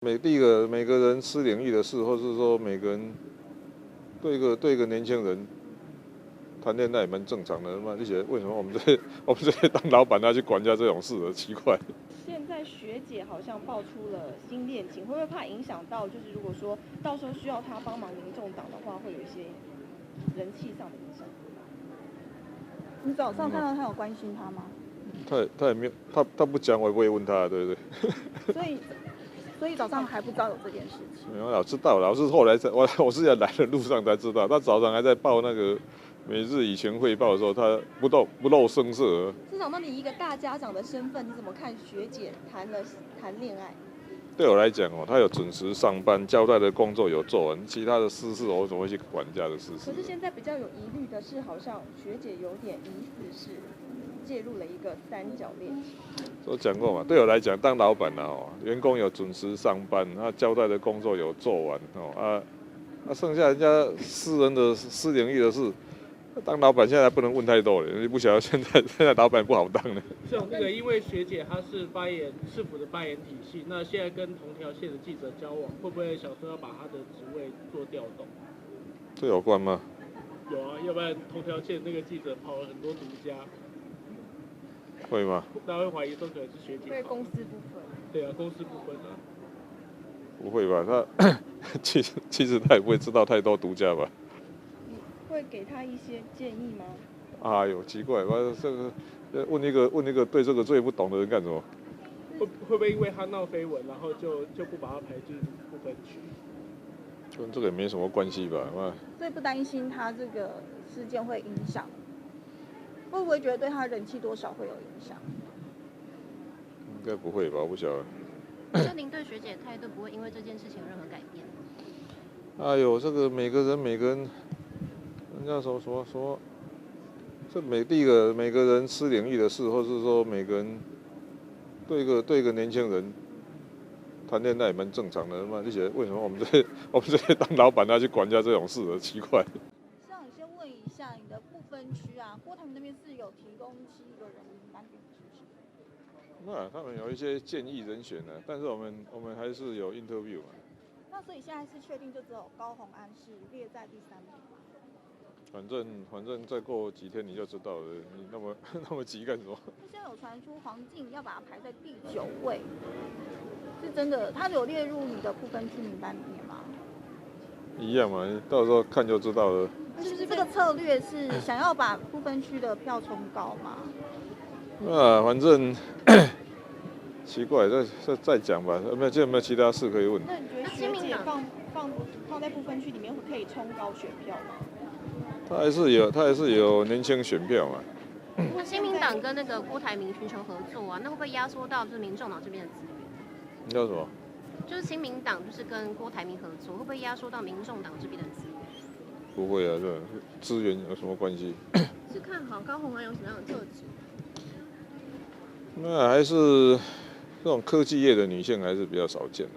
第一个每个人私领域的事，或是说每个人对一个年轻人谈恋爱蛮正常的嘛。而且为什么我们这些当老板要去管人家这种事呢？奇怪。现在学姐好像爆出了新恋情，会不会怕影响到？就是如果说到时候需要她帮忙民众党的话，会有一些人气上的影响。你早上看到他有关心他吗？他也没有，他不讲，我也不会问他，对不对？所以早上还不知道有这件事情。没有，知道了，我是后来我是在来的路上才知道，他早上还在报那个每日以前汇报的时候，他不露声色。市长，那你一个大家长的身份，你怎么看学姐谈恋爱？对我来讲他有准时上班，交代的工作有做完，其他的私事我怎么会去管人家的私事？可是现在比较有疑虑的是，好像学姐有点疑似是介入了一个三角恋情。我讲过嘛，对我来讲，当老板员工有准时上班，他交代的工作有做完剩下人家私人的私领域的事，当老板现在不能问太多了，你不晓得现在老板不好当了。像那个，因为学姐她是市府的发言体系，那现在跟同条线的记者交往，会不会想说要把她的职位做调动？这有关吗？有啊，要不然同条线那个记者跑了很多独家。会吗？大家会怀疑说可能是学姐。对公司部分。对啊，公司部分啊。不会吧？他其实他也不会知道太多独家吧？你会给他一些建议吗？哎呦，奇怪，这个问一个对这个最不懂的人干什么？会不会因为他闹绯闻，然后就不把他排进不分区？跟这个也没什么关系吧？所以不担心他这个事件会影响，会不会觉得对他人气多少会有影响？应该不会吧？我不晓得。那您对学姐的态度不会因为这件事情有任何改变？哎呦，这个每个人，人家说，第一个每个人私领域的事，或是说每个人对一个年轻人谈恋爱蛮正常的嘛。而且为什么我们这些当老板要去管人家这种事呢？奇怪。这样，你先问一下你的不分区啊，郭台铭那边是有提供7个人名单给你，是不是？那他们有一些建议人选呢，但是我们还是有 interview 嘛。那所以现在是确定就只有高虹安是列在第3名吗？反正再过几天你就知道了，你那么急干什么？现在有传出黄进要把它排在第9位，是真的？他有列入你的不分区名单里面吗？一样嘛，你到时候看就知道了。是不是这个策略是想要把不分区的票冲高吗？反正奇怪，再讲吧。有没有其他事可以问？那你觉得学姐放在不分区里面可以冲高选票吗？他还是有年轻选票嘛。那新民党跟那个郭台铭寻求合作啊，那会不会压缩到就是民众党这边的资源？你叫什么？就是新民党就是跟郭台铭合作，会不会压缩到民众党这边的资源？不会啊，这资源有什么关系？是看好高虹安有什么样的特质？那还是这种科技业的女性还是比较少见的。